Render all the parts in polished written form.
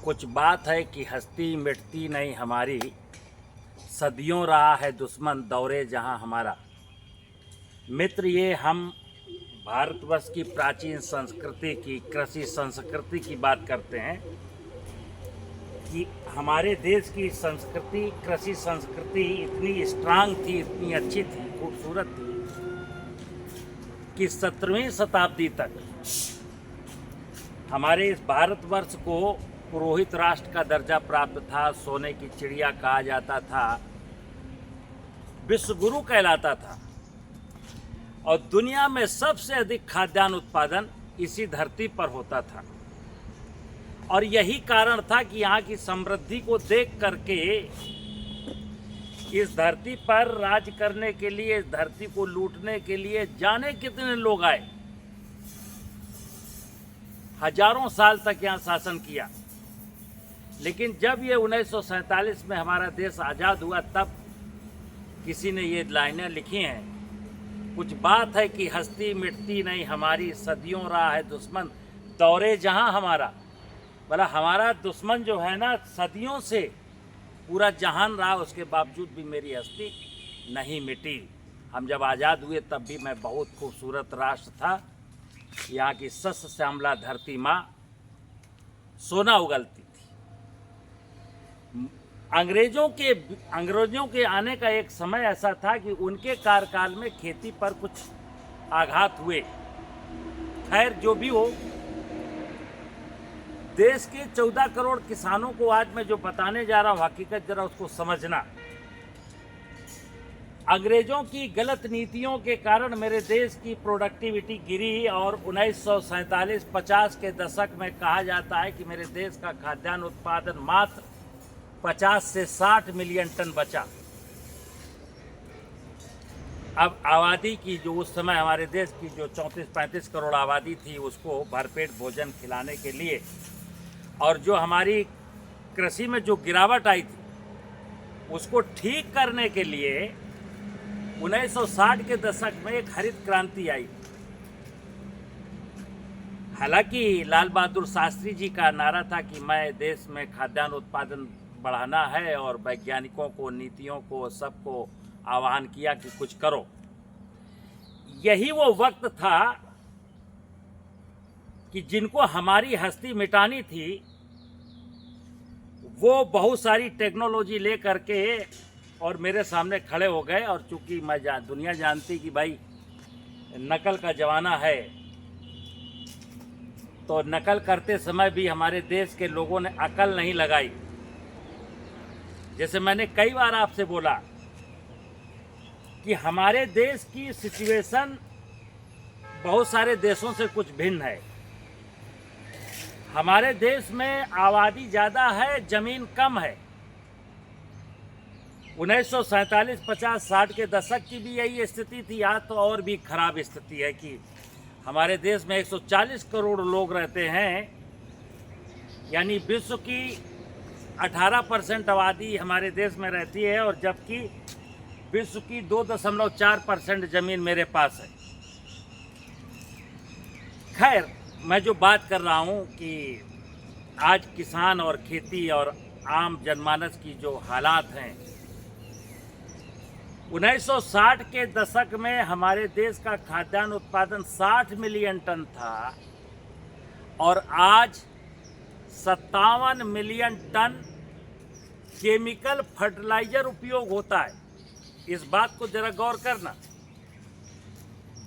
कुछ बात है कि हस्ती मिटती नहीं हमारी, सदियों रहा है दुश्मन दौरे जहां हमारा। मित्र, ये हम भारतवर्ष की प्राचीन संस्कृति की, कृषि संस्कृति की बात करते हैं कि हमारे देश की संस्कृति, कृषि संस्कृति इतनी स्ट्रांग थी, इतनी अच्छी थी, खूबसूरत थी कि 17वीं शताब्दी तक हमारे इस भारतवर्ष को पुरोहित राष्ट्र का दर्जा प्राप्त था। सोने की चिड़िया कहा जाता था, विश्व गुरु कहलाता था और दुनिया में सबसे अधिक खाद्यान्न उत्पादन इसी धरती पर होता था। और यही कारण था कि यहाँ की समृद्धि को देख करके इस धरती पर राज करने के लिए, इस धरती को लूटने के लिए जाने कितने लोग आए। हजारों साल तक यहाँ शासन किया, लेकिन जब ये 1947 में हमारा देश आज़ाद हुआ, तब किसी ने ये लाइनें लिखी हैं, कुछ बात है कि हस्ती मिटती नहीं हमारी, सदियों रहा है दुश्मन दौरे जहां हमारा। बोला हमारा दुश्मन जो है ना, सदियों से पूरा जहान रहा, उसके बावजूद भी मेरी हस्ती नहीं मिटी। हम जब आज़ाद हुए तब भी मैं बहुत खूबसूरत राष्ट्र था। यहाँ की शस्य श्यामला धरती माँ सोना उगलती थी। अंग्रेजों के आने का एक समय ऐसा था कि उनके कार्यकाल में खेती पर कुछ आघात हुए। खैर, जो भी हो, देश के 14 करोड़ किसानों को आज मैं जो बताने जा रहा हूं, हकीकत जरा उसको समझना। अंग्रेजों की गलत नीतियों के कारण मेरे देश की प्रोडक्टिविटी गिरी और 1947-50 के दशक में कहा जाता है कि मेरे देश का खाद्यान्न उत्पादन मात्र 50 से 60 मिलियन टन बचा। अब आबादी की जो उस समय हमारे देश की जो 34-35 करोड़ आबादी थी, उसको भरपेट भोजन खिलाने के लिए और जो हमारी कृषि में जो गिरावट आई थी, उसको ठीक करने के लिए 1960 के दशक में एक हरित क्रांति आई। हालांकि लाल बहादुर शास्त्री जी का नारा था कि मैं देश में खाद्यान्न उत्पादन बढ़ाना है, और वैज्ञानिकों को, नीतियों को, सबको आह्वान किया कि कुछ करो। यही वो वक्त था कि जिनको हमारी हस्ती मिटानी थी, वो बहुत सारी टेक्नोलॉजी ले करके और मेरे सामने खड़े हो गए। और चूंकि दुनिया जानती कि भाई नकल का ज़माना है, तो नकल करते समय भी हमारे देश के लोगों ने अकल नहीं लगाई। जैसे मैंने कई बार आपसे बोला कि हमारे देश की सिचुएशन बहुत सारे देशों से कुछ भिन्न है। हमारे देश में आबादी ज़्यादा है, ज़मीन कम है। 1947, 50, 60 के दशक की भी यही स्थिति थी। आज तो और भी खराब स्थिति है कि हमारे देश में 140 करोड़ लोग रहते हैं, यानी विश्व की 18% आबादी हमारे देश में रहती है, और जबकि विश्व की 2.4% ज़मीन मेरे पास है। खैर, मैं जो बात कर रहा हूँ कि आज किसान और खेती और आम जनमानस की जो हालात हैं, 1960 के दशक में हमारे देश का खाद्यान्न उत्पादन 60 मिलियन टन था और आज 57 मिलियन टन केमिकल फर्टिलाइजर उपयोग होता है। इस बात को जरा गौर करना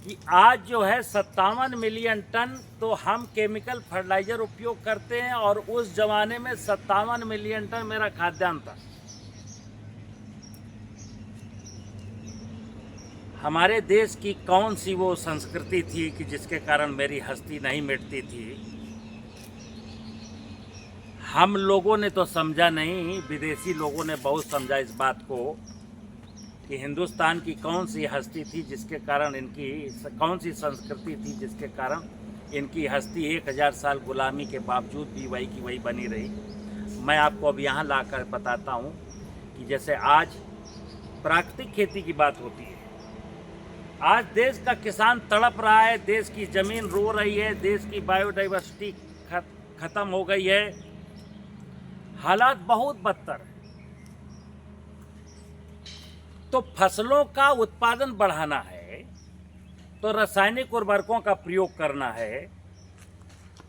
कि आज जो है 57 मिलियन टन तो हम केमिकल फर्टिलाइजर उपयोग करते हैं, और उस जमाने में 57 मिलियन टन मेरा खाद्यान्न था। हमारे देश की कौन सी वो संस्कृति थी कि जिसके कारण मेरी हस्ती नहीं मिटती थी? हम लोगों ने तो समझा नहीं, विदेशी लोगों ने बहुत समझा इस बात को कि हिंदुस्तान की कौन सी हस्ती थी जिसके कारण इनकी, कौन सी संस्कृति थी जिसके कारण इनकी हस्ती 1000 साल गुलामी के बावजूद भी वही की वही बनी रही। मैं आपको अब यहाँ लाकर बताता हूँ कि जैसे आज प्राकृतिक खेती की बात होती है, आज देश का किसान तड़प रहा है, देश की ज़मीन रो रही है, देश की बायोडाइवर्सिटी ख़त्म हो गई है, हालात बहुत बदतर है। तो फसलों का उत्पादन बढ़ाना है तो रासायनिक उर्वरकों का प्रयोग करना है,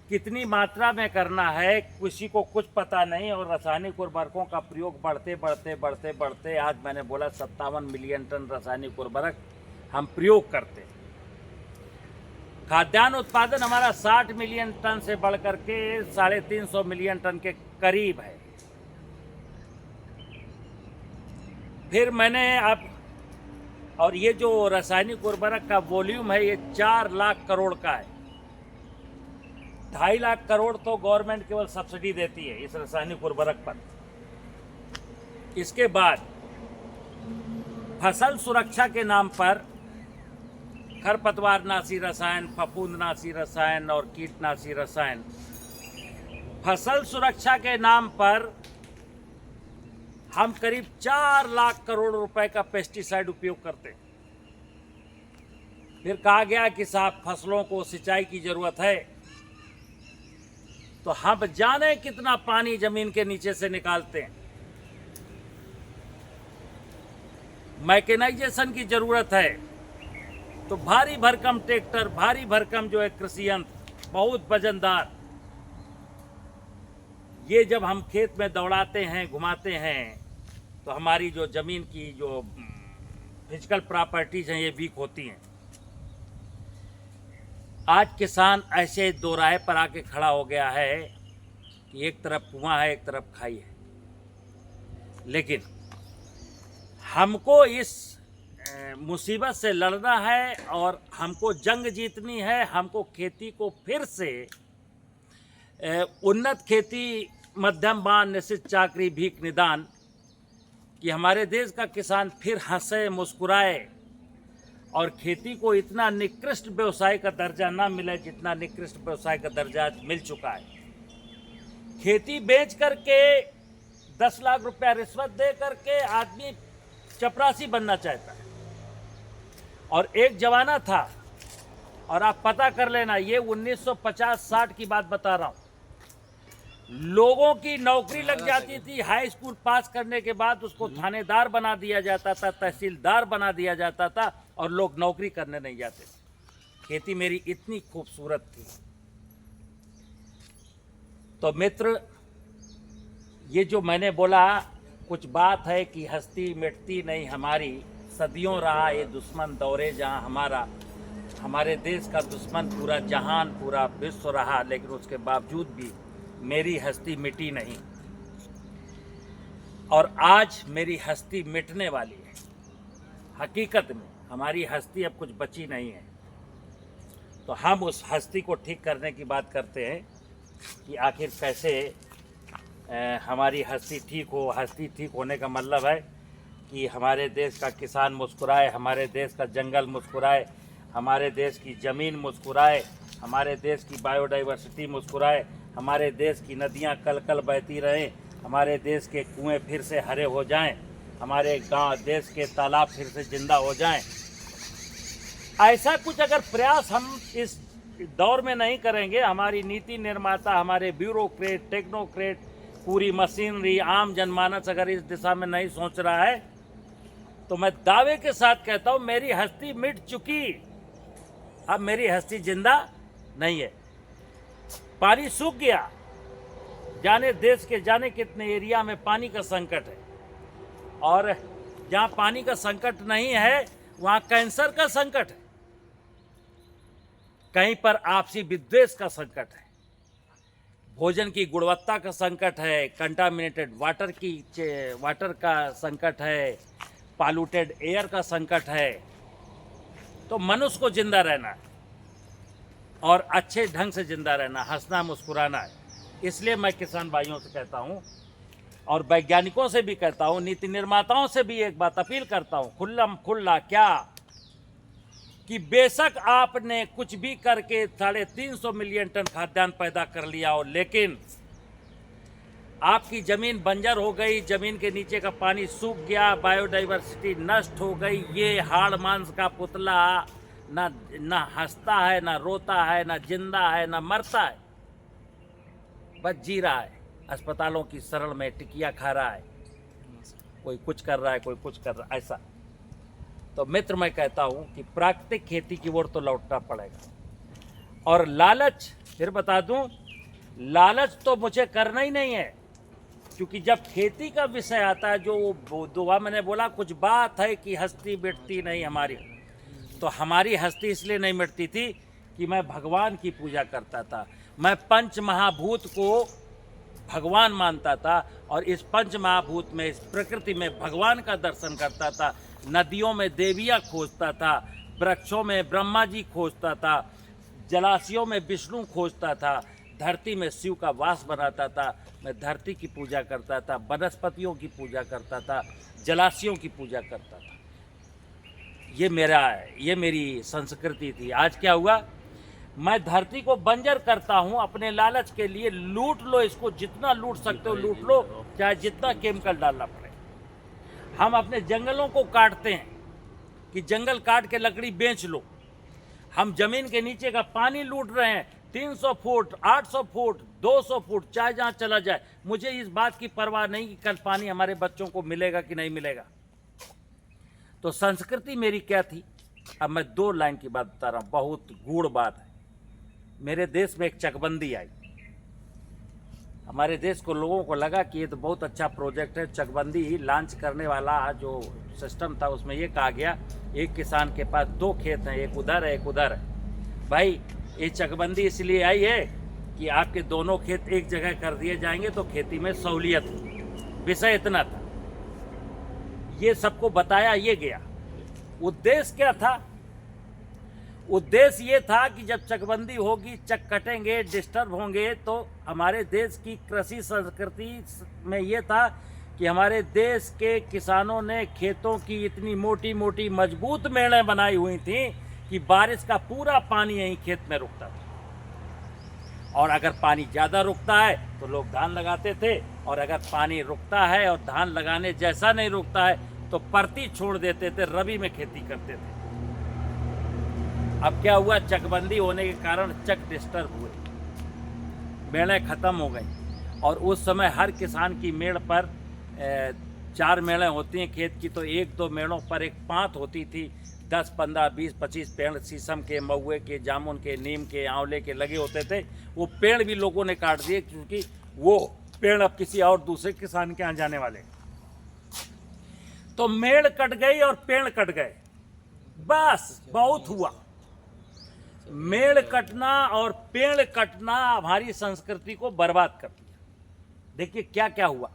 कितनी मात्रा में करना है किसी को कुछ पता नहीं। और रासायनिक उर्वरकों का प्रयोग बढ़ते बढ़ते बढ़ते बढ़ते आज मैंने बोला 57 मिलियन टन रासायनिक उर्वरक हम प्रयोग करते हैं। खाद्यान्न उत्पादन हमारा 60 मिलियन टन से बढ़कर के 350 मिलियन टन के करीब है। फिर मैंने अब और ये जो रासायनिक उर्वरक का वॉल्यूम है ये 4 लाख करोड़ का है। 2.5 लाख करोड़ तो गवर्नमेंट केवल सब्सिडी देती है इस रासायनिक उर्वरक पर। इसके बाद फसल सुरक्षा के नाम पर खरपतवारनाशी रसायन, फफूंदनाशी रसायन और कीटनाशी रसायन, फसल सुरक्षा के नाम पर हम करीब 4 लाख करोड़ रुपए का पेस्टिसाइड उपयोग करते हैं। फिर कहा गया कि साहब फसलों को सिंचाई की जरूरत है, तो हम जाने कितना पानी जमीन के नीचे से निकालते हैं। मैकेनाइजेशन की जरूरत है तो भारी भरकम ट्रैक्टर, भारी भरकम जो है कृषि यंत्र, बहुत वजनदार, ये जब हम खेत में दौड़ाते हैं, घुमाते हैं, तो हमारी जो जमीन की जो फिजिकल प्रॉपर्टीज हैं ये वीक होती हैं। आज किसान ऐसे दो राह पर आके खड़ा हो गया है कि एक तरफ कुआं है, एक तरफ खाई है। लेकिन हमको इस मुसीबत से लड़ना है और हमको जंग जीतनी है। हमको खेती को फिर से उन्नत खेती, मध्यम बान, निश्चित चाकरी, भीख निदान, कि हमारे देश का किसान फिर हंसे, मुस्कुराए और खेती को इतना निकृष्ट व्यवसाय का दर्जा ना मिले जितना निकृष्ट व्यवसाय का दर्जा मिल चुका है। खेती बेच करके 10 लाख रुपया रिश्वत दे करके आदमी चपरासी बनना चाहता है। और एक जमाना था, और आप पता कर लेना, ये 1950-60 की बात बता रहा हूँ, लोगों की नौकरी लग जाती थी। हाई स्कूल पास करने के बाद उसको थानेदार बना दिया जाता था, तहसीलदार बना दिया जाता था और लोग नौकरी करने नहीं जाते थे। खेती मेरी इतनी खूबसूरत थी। तो मित्र, ये जो मैंने बोला, कुछ बात है कि हस्ती मिटती नहीं हमारी, सदियों रहा ये दुश्मन दौरे जहां हमारा। हमारे देश का दुश्मन पूरा जहान, पूरा विश्व रहा, लेकिन उसके बावजूद भी मेरी हस्ती मिटी नहीं। और आज मेरी हस्ती मिटने वाली है। हकीकत में हमारी हस्ती अब कुछ बची नहीं है। तो हम उस हस्ती को ठीक करने की बात करते हैं कि आखिर कैसे हमारी हस्ती ठीक हो। हस्ती ठीक होने का मतलब है कि हमारे देश का किसान मुस्कुराए, हमारे देश का जंगल मुस्कुराए, हमारे देश की ज़मीन मुस्कुराए, हमारे देश की बायोडाइवर्सिटी मुस्कुराए, हमारे देश की नदियां कल कल बहती रहें, हमारे देश के कुएं फिर से हरे हो जाएं, हमारे गांव देश के तालाब फिर से जिंदा हो जाएं। ऐसा कुछ अगर प्रयास हम इस दौर में नहीं करेंगे, हमारी नीति निर्माता, हमारे ब्यूरोक्रेट, टेक्नोक्रेट, पूरी मशीनरी, आम जनमानस अगर इस दिशा में नहीं सोच रहा है, तो मैं दावे के साथ कहता हूं मेरी हस्ती मिट चुकी, अब मेरी हस्ती जिंदा नहीं है। पानी सूख गया, जाने देश के जाने कितने एरिया में पानी का संकट है, और जहां पानी का संकट नहीं है वहां कैंसर का संकट है, कहीं पर आपसी विद्वेष का संकट है, भोजन की गुणवत्ता का संकट है, कंटामिनेटेड वाटर का संकट है, पॉल्यूटेड एयर का संकट है। तो मनुष्य को जिंदा रहना है और अच्छे ढंग से जिंदा रहना, हंसना मुस्कुराना है। इसलिए मैं किसान भाइयों से कहता हूं और वैज्ञानिकों से भी कहता हूं, नीति निर्माताओं से भी एक बात अपील करता हूं, खुल्लम खुल्ला क्या, कि बेशक आपने कुछ भी करके 350 मिलियन टन खाद्यान्न पैदा कर लिया हो, लेकिन आपकी ज़मीन बंजर हो गई, ज़मीन के नीचे का पानी सूख गया, बायोडाइवर्सिटी नष्ट हो गई। ये हाड़ मांस का पुतला ना हंसता है, ना रोता है, ना जिंदा है, ना मरता है, बस जी रहा है। अस्पतालों की शरण में टिकिया खा रहा है, कोई कुछ कर रहा है, कोई कुछ कर रहा है, ऐसा। तो मित्र, मैं कहता हूँ कि प्राकृतिक खेती की ओर तो लौटना पड़ेगा। और लालच, फिर बता दूँ, लालच तो मुझे करना ही नहीं है, क्योंकि जब खेती का विषय आता है, जो वो दुआ मैंने बोला, कुछ बात है कि हस्ती मिटती नहीं हमारी, तो हमारी हस्ती इसलिए नहीं मिटती थी कि मैं भगवान की पूजा करता था। मैं पंच महाभूत को भगवान मानता था, और इस पंच महाभूत में, इस प्रकृति में भगवान का दर्शन करता था। नदियों में देवियाँ खोजता था, वृक्षों में ब्रह्मा जी खोजता था, जलाशयों में विष्णु खोजता था, धरती में शिव का वास बनाता था। मैं धरती की पूजा करता था, वनस्पतियों की पूजा करता था, जलाशयों की पूजा करता था। ये मेरी संस्कृति थी। आज क्या हुआ, मैं धरती को बंजर करता हूँ अपने लालच के लिए। लूट लो इसको, जितना लूट सकते हो लूट लो, चाहे जितना केमिकल डालना पड़े। हम अपने जंगलों को काटते हैं कि जंगल काट के लकड़ी बेच लो। हम जमीन के नीचे का पानी लूट रहे हैं, 300 फुट, 800 फुट, 200 फुट, चाहे जहाँ चला जाए। मुझे इस बात की परवाह नहीं कि कल पानी हमारे बच्चों को मिलेगा कि नहीं मिलेगा। तो संस्कृति मेरी क्या थी? अब मैं 2 लाइन की बात बता रहा हूँ, बहुत गूढ़ बात है। मेरे देश में एक चकबंदी आई। हमारे देश को, लोगों को लगा कि ये तो बहुत अच्छा प्रोजेक्ट है। चकबंदी ही लॉन्च करने वाला जो सिस्टम था, उसमें ये कहा गया, एक किसान के पास 2 खेत हैं, एक उधर है एक उधर है। भाई, ये चकबंदी इसलिए आई है कि आपके दोनों खेत एक जगह कर दिए जाएंगे तो खेती में सहूलियत हो। विषय इतना था, ये सबको बताया, ये गया। उद्देश्य क्या था? उद्देश्य ये था कि जब चकबंदी होगी, चक कटेंगे, डिस्टर्ब होंगे, तो हमारे देश की कृषि संस्कृति में ये था कि हमारे देश के किसानों ने खेतों की इतनी मोटी मोटी मजबूत मेड़ें बनाई हुई थी कि बारिश का पूरा पानी यहीं खेत में रुकता था। और अगर पानी ज़्यादा रुकता है तो लोग धान लगाते थे, और अगर पानी रुकता है और धान लगाने जैसा नहीं रुकता है तो परती छोड़ देते थे, रबी में खेती करते थे। अब क्या हुआ, चकबंदी होने के कारण चक डिस्टर्ब हुए, मेड़ें खत्म हो गई। और उस समय हर किसान की मेड़ पर 4 मेड़ें होती हैं खेत की, तो 1-2 मेड़ों पर एक पांत होती थी। 10, 15, 20, 25 पेड़ शीशम के, महुए के, जामुन के, नीम के, आंवले के लगे होते थे। वो पेड़ भी लोगों ने काट दिए, क्योंकि वो पेड़ अब किसी और दूसरे किसान के यहाँ जाने वाले। तो मेड़ कट गई और पेड़ कट गए, बस बहुत हुआ। मेड़ कटना और पेड़ कटना हमारी संस्कृति को बर्बाद कर दिया। देखिए क्या क्या हुआ।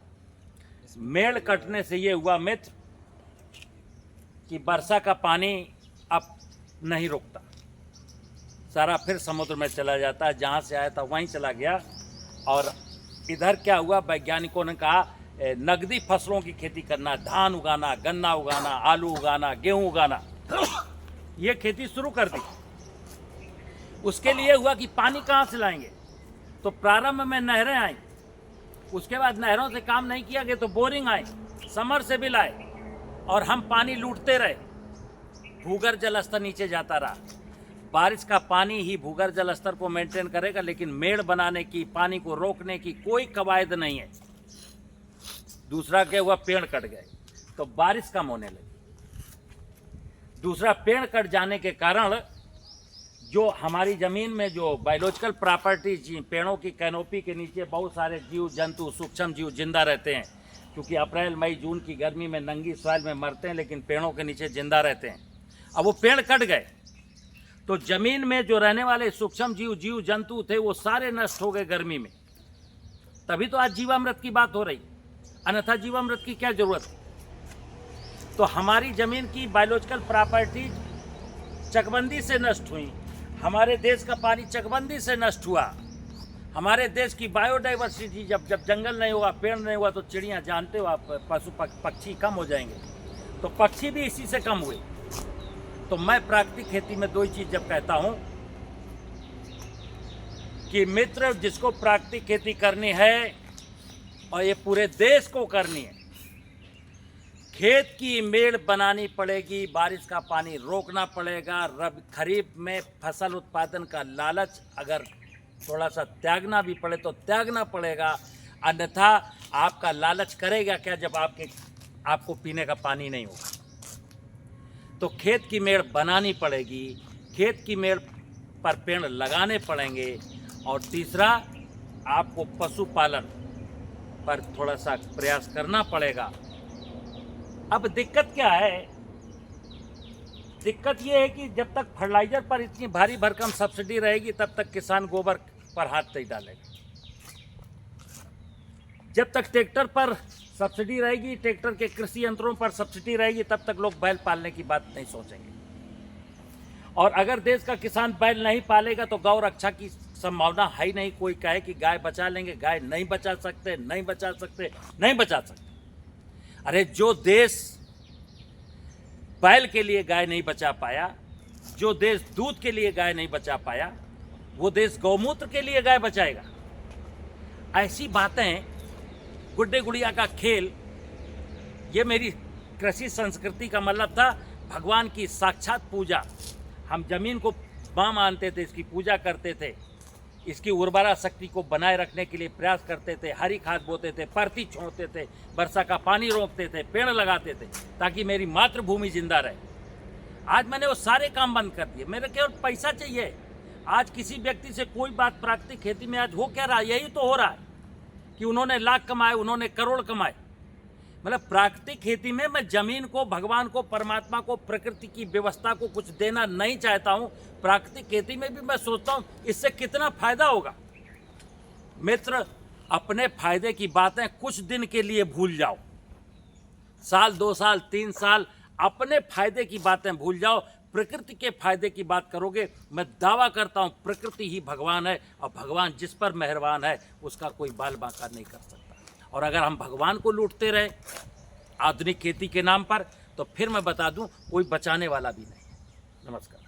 मेड़ कटने से ये हुआ मित्र कि वर्षा का पानी अब नहीं रुकता, सारा फिर समुद्र में चला जाता है, जहाँ से आया था वहीं चला गया। और इधर क्या हुआ, वैज्ञानिकों ने कहा नगदी फसलों की खेती करना, धान उगाना, गन्ना उगाना, आलू उगाना, गेहूं उगाना, ये खेती शुरू कर दी। उसके लिए हुआ कि पानी कहाँ से लाएंगे, तो प्रारंभ में नहरें आई, उसके बाद नहरों से काम नहीं किया गया तो बोरिंग आई, समरसेबिल आए, और हम पानी लूटते रहे। भूगर्भ जल स्तर नीचे जाता रहा। बारिश का पानी ही भूगर्भ जल स्तर को मेंटेन करेगा, लेकिन मेड़ बनाने की, पानी को रोकने की कोई कवायद नहीं है। दूसरा क्या हुआ, पेड़ कट गए तो बारिश कम होने लगी। दूसरा, पेड़ कट जाने के कारण जो हमारी ज़मीन में जो बायोलॉजिकल प्रॉपर्टी, पेड़ों की कैनोपी के नीचे बहुत सारे जीव जंतु, सूक्ष्म जीव जिंदा रहते हैं, क्योंकि अप्रैल मई जून की गर्मी में नंगी सॉइल में मरते हैं, लेकिन पेड़ों के नीचे जिंदा रहते हैं। अब वो पेड़ कट गए तो ज़मीन में जो रहने वाले सूक्ष्म जीव जंतु थे वो सारे नष्ट हो गए गर्मी में। तभी तो आज जीवामृत की बात हो रही, अन्यथा जीवामृत की क्या जरूरत है। तो हमारी ज़मीन की बायोलॉजिकल प्रॉपर्टी चकबंदी से नष्ट हुई, हमारे देश का पानी चकबंदी से नष्ट हुआ, हमारे देश की बायोडाइवर्सिटी, जब जंगल नहीं हुआ, पेड़ नहीं हुआ, तो चिड़ियाँ, जानते हो आप, पशु पक्षी कम हो जाएंगे, तो पक्षी भी इसी से कम हुए। तो मैं प्राकृतिक खेती में 2 ही चीज़ जब कहता हूँ कि मित्र, जिसको प्राकृतिक खेती करनी है और ये पूरे देश को करनी है, खेत की मेड़ बनानी पड़ेगी, बारिश का पानी रोकना पड़ेगा, खरीफ में फसल उत्पादन का लालच अगर थोड़ा सा त्यागना भी पड़े तो त्यागना पड़ेगा। अन्यथा आपका लालच करेगा क्या जब आपको पीने का पानी नहीं होगा। तो खेत की मेड़ बनानी पड़ेगी, खेत की मेड़ पर पेड़ लगाने पड़ेंगे। और तीसरा, आपको पशुपालन पर थोड़ा सा प्रयास करना पड़ेगा। अब दिक्कत क्या है? दिक्कत ये है कि जब तक फर्टिलाइजर पर इतनी भारी भरकम सब्सिडी रहेगी तब तक किसान गोबर पर हाथ नहीं डालेगा। जब तक ट्रैक्टर पर सब्सिडी रहेगी, ट्रैक्टर के कृषि यंत्रों पर सब्सिडी रहेगी, तब तक लोग बैल पालने की बात नहीं सोचेंगे। और अगर देश का किसान बैल नहीं पालेगा तो गौ रक्षा की संभावना है ही नहीं। कोई कहे कि गाय बचा लेंगे, गाय नहीं बचा सकते, नहीं बचा सकते, नहीं बचा सकते। अरे जो देश बैल के लिए गाय नहीं बचा पाया, जो देश दूध के लिए गाय नहीं बचा पाया, वो देश गौमूत्र के लिए गाय बचाएगा? ऐसी बातें, गुड्डे गुड़िया का खेल, ये मेरी कृषि संस्कृति का मतलब था भगवान की साक्षात पूजा। हम जमीन को मां मानते थे, इसकी पूजा करते थे, इसकी उर्वरा शक्ति को बनाए रखने के लिए प्रयास करते थे, हरी खाद बोते थे, परती छोड़ते थे, वर्षा का पानी रोकते थे, पेड़ लगाते थे ताकि मेरी मातृभूमि जिंदा रहे। आज मैंने वो सारे काम बंद कर दिए। मेरे केवल पैसा चाहिए। आज किसी व्यक्ति से कोई बात प्राकृतिक खेती में आज हो क्या रहा है? यही तो हो रहा है कि उन्होंने लाख कमाए, उन्होंने करोड़ कमाए। मतलब प्राकृतिक खेती में मैं जमीन को, भगवान को, परमात्मा को, प्रकृति की व्यवस्था को कुछ देना नहीं चाहता हूं। प्राकृतिक खेती में भी मैं सोचता हूं इससे कितना फायदा होगा। मित्र, अपने फायदे की बातें कुछ दिन के लिए भूल जाओ। साल, 2 साल, 3 साल अपने फायदे की बातें भूल जाओ, प्रकृति के फायदे की बात करोगे। मैं दावा करता हूं प्रकृति ही भगवान है, और भगवान जिस पर मेहरबान है उसका कोई बाल बांका नहीं कर सकता। और अगर हम भगवान को लूटते रहे आधुनिक खेती के नाम पर, तो फिर मैं बता दूं कोई बचाने वाला भी नहीं है। नमस्कार।